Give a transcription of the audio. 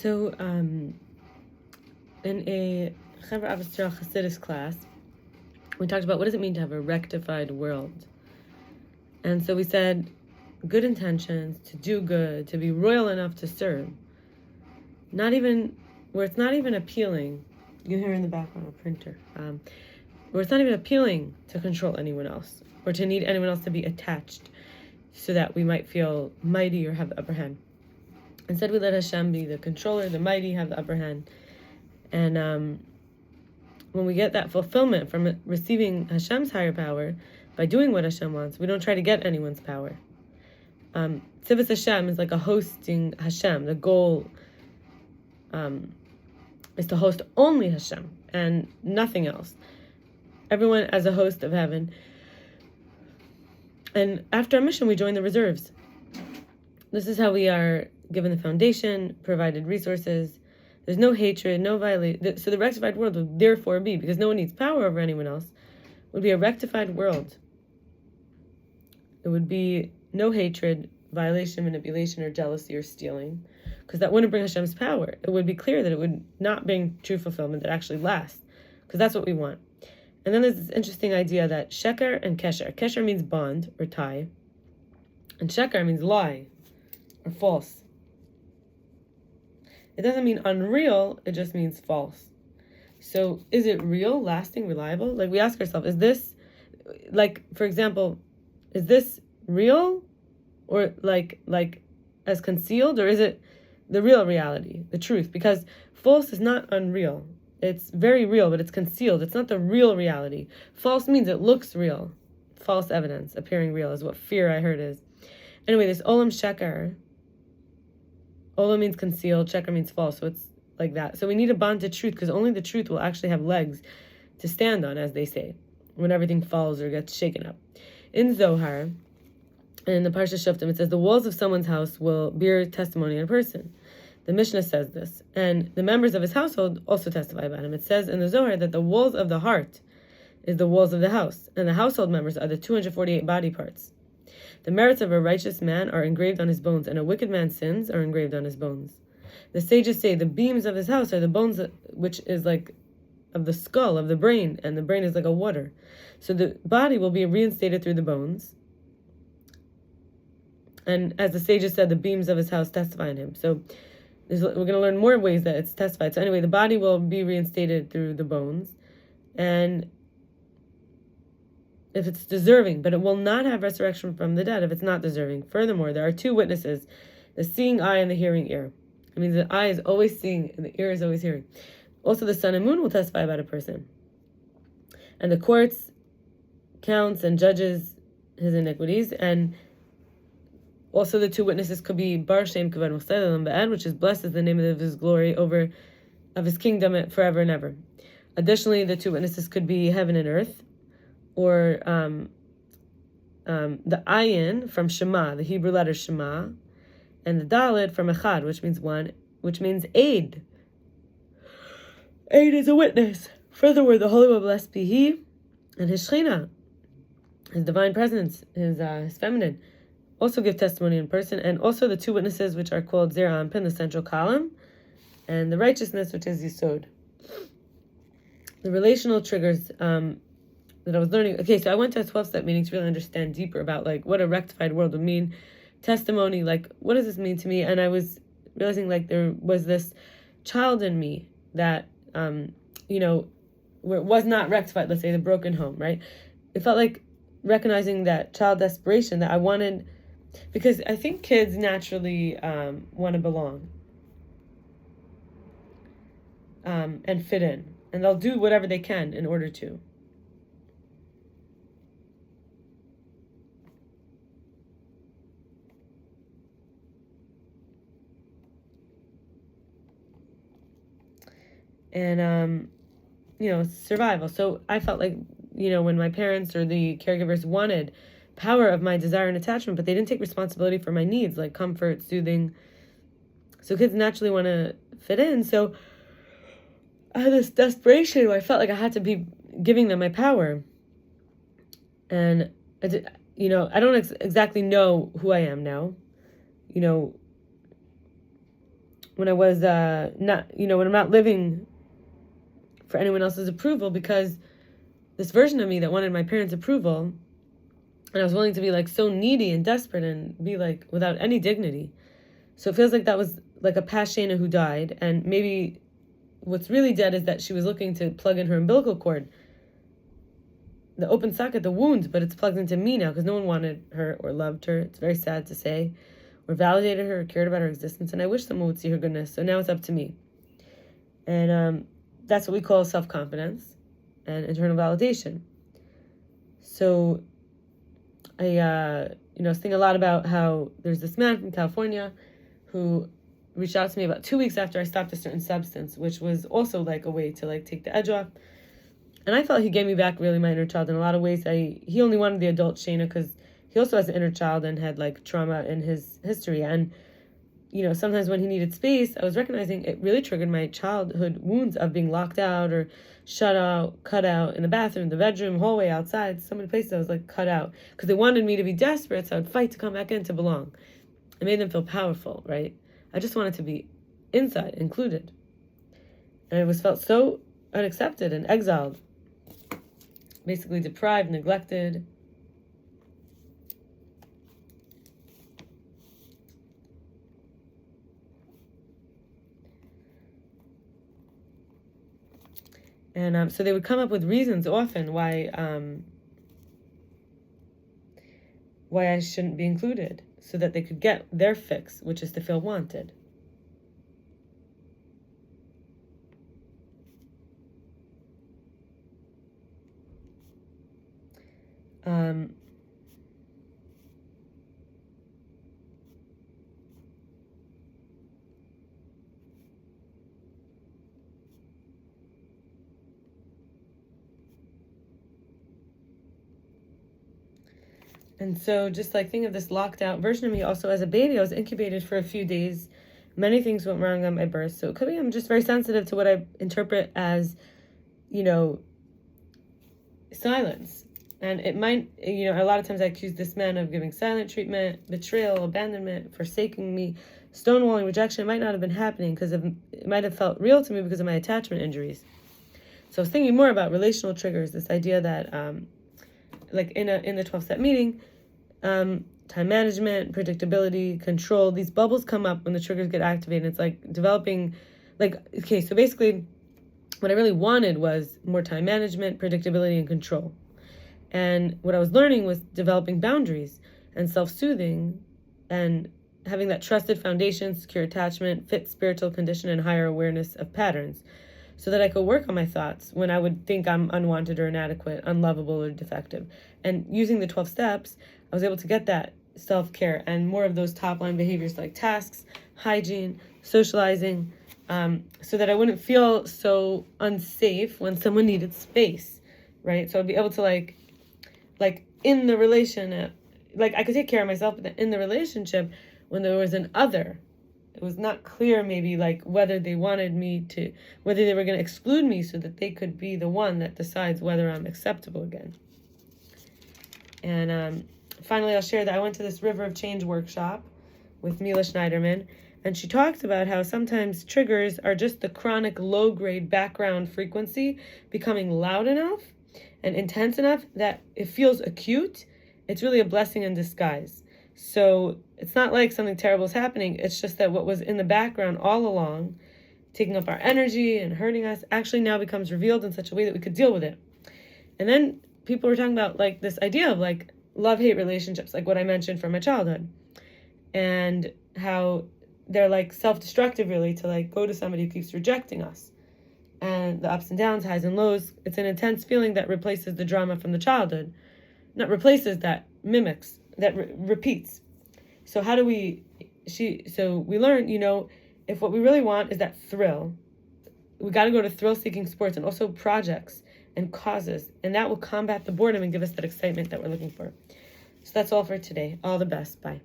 So, in a Chevra Chassidis class, we talked about what does it mean to have a rectified world. And so we said good intentions, to do good, to be royal enough to serve. Not even, where it's not even appealing, you hear in the background a printer, where it's not even appealing to control anyone else, or to need anyone else to be attached so that we might feel mighty or have the upper hand. Instead, we let Hashem be the controller, the mighty, have the upper hand. And when we get that fulfillment from receiving Hashem's higher power, by doing what Hashem wants, we don't try to get anyone's power. Tzivus Hashem is like a hosting Hashem. The goal is to host only Hashem and nothing else. Everyone as a host of heaven. And after our mission, we join the reserves. This is how we are given the foundation, provided resources. There's no hatred, no violation. So the rectified world would therefore be, because no one needs power over anyone else, would be a rectified world. It would be no hatred, violation, manipulation, or jealousy, or stealing, because that wouldn't bring Hashem's power. It would be clear that it would not bring true fulfillment that actually lasts, because that's what we want. And then there's this interesting idea that sheker and kesher. Kesher means bond or tie, and sheker means lie or false. It doesn't mean unreal, it just means false. So is it real, lasting, reliable? Like we ask ourselves, is this, like, for example, is this real or like as concealed, or is it the real reality, the truth? Because false is not unreal. It's very real, but it's concealed. It's not the real reality. False means it looks real. False evidence appearing real is what fear, I heard, is. Anyway, this olam sheker, olam means concealed, sheker means false, so it's like that. So we need a bond to truth, because only the truth will actually have legs to stand on, as they say, when everything falls or gets shaken up. In Zohar, in the parsha shoftim, it says the walls of someone's house will bear testimony on a person. The Mishnah says this, and the members of his household also testify about him. It says in the Zohar that the walls of the heart is the walls of the house, and the household members are the 248 body parts. The merits of a righteous man are engraved on his bones, and a wicked man's sins are engraved on his bones. The sages say the beams of his house are the bones, which is like of the skull, of the brain, and the brain is like a water. So the body will be reinstated through the bones. And as the sages said, the beams of his house testify in him. So we're going to learn more ways that it's testified. So anyway, the body will be reinstated through the bones, and if it's deserving, but it will not have resurrection from the dead if it's not deserving. Furthermore, there are two witnesses, the seeing eye and the hearing ear. It means the eye is always seeing and the ear is always hearing. Also, the sun and moon will testify about a person. And the courts counts and judges his iniquities, and also the two witnesses could be Bar Shem Kavod Mechsedelim Ba'ed, which is blessed is the name of his glory of his kingdom forever and ever. Additionally, the two witnesses could be heaven and earth, or the ayin from Shema, the Hebrew letter Shema, and the Dalet from Echad, which means one, which means aid. Aid is a witness. Furthermore, the Holy will blessed be He, and His Shechina, His divine presence, His feminine, also give testimony in person, and also the two witnesses, which are called Zera and Pin, the central column, and the righteousness, which is Yisod. The relational triggers that I was learning. Okay, so I went to a 12-step meeting to really understand deeper about like what a rectified world would mean. Testimony, like what does this mean to me? And I was realizing like there was this child in me that, where it was not rectified, let's say the broken home, right? It felt like recognizing that child desperation that I wanted, because I think kids naturally want to belong and fit in, and they'll do whatever they can in order to. And survival. So I felt like, when my parents or the caregivers wanted power of my desire and attachment, but they didn't take responsibility for my needs, like comfort, soothing. So kids naturally want to fit in. So I had this desperation where I felt like I had to be giving them my power. And, I don't exactly know who I am now. when I was not, when I'm not living for anyone else's approval, because this version of me that wanted my parents' approval, and I was willing to be like so needy and desperate and be like without any dignity. So it feels like that was like a past Shana who died, and maybe what's really dead is that she was looking to plug in her umbilical cord, the open socket, the wounds, but it's plugged into me now because no one wanted her or loved her. It's very sad to say, or validated her or cared about her existence, and I wish someone would see her goodness. So now it's up to me. And that's what we call self-confidence and internal validation. So I was thinking a lot about how there's this man from California who reached out to me about 2 weeks after I stopped a certain substance, which was also like a way to like take the edge off. And I felt he gave me back really my inner child in a lot of ways. He only wanted the adult Shana because he also has an inner child and had like trauma in his history. And, sometimes when he needed space, I was recognizing it really triggered my childhood wounds of being locked out or shut out, cut out in the bathroom, the bedroom, hallway, outside. So many places I was like cut out because they wanted me to be desperate. So I would fight to come back in to belong. It made them feel powerful, right? I just wanted to be inside, included. And I was felt so unaccepted and exiled, basically deprived, neglected. And so they would come up with reasons often why I shouldn't be included, so that they could get their fix, which is to feel wanted. And so just like think of this locked out version of me. Also, as a baby, I was incubated for a few days. Many things went wrong on my birth. So it could be I'm just very sensitive to what I interpret as, silence. And it might, a lot of times I accuse this man of giving silent treatment, betrayal, abandonment, forsaking me, stonewalling, rejection. It might not have been happening because it might have felt real to me because of my attachment injuries. So I was thinking more about relational triggers, this idea that, like in the 12-step meeting, time management, predictability, control, these bubbles come up when the triggers get activated. It's like developing, so basically what I really wanted was more time management, predictability, and control. And what I was learning was developing boundaries and self-soothing and having that trusted foundation, secure attachment, fit spiritual condition, and higher awareness of patterns so that I could work on my thoughts when I would think I'm unwanted or inadequate, unlovable or defective. And using the 12 steps, I was able to get that self-care and more of those top-line behaviors like tasks, hygiene, socializing, so that I wouldn't feel so unsafe when someone needed space, right? So I'd be able to like in the relation, I could take care of myself, but in the relationship, when there was an other, it was not clear maybe whether they wanted me to, whether they were going to exclude me so that they could be the one that decides whether I'm acceptable again. And finally, I'll share that I went to this River of Change workshop with Mila Schneiderman, and she talks about how sometimes triggers are just the chronic low-grade background frequency becoming loud enough and intense enough that it feels acute. It's really a blessing in disguise. So it's not like something terrible is happening. It's just that what was in the background all along, taking up our energy and hurting us, actually now becomes revealed in such a way that we could deal with it. And then people were talking about this idea of love-hate relationships, like what I mentioned from my childhood, and how they're self-destructive really to go to somebody who keeps rejecting us. And the ups and downs, highs and lows, it's an intense feeling that replaces the drama from the childhood. Not replaces, that mimics, that repeats. So how do we learn, if what we really want is that thrill, we got to go to thrill-seeking sports and also projects and causes, and that will combat the boredom and give us that excitement that we're looking for. So that's all for today. All the best. Bye.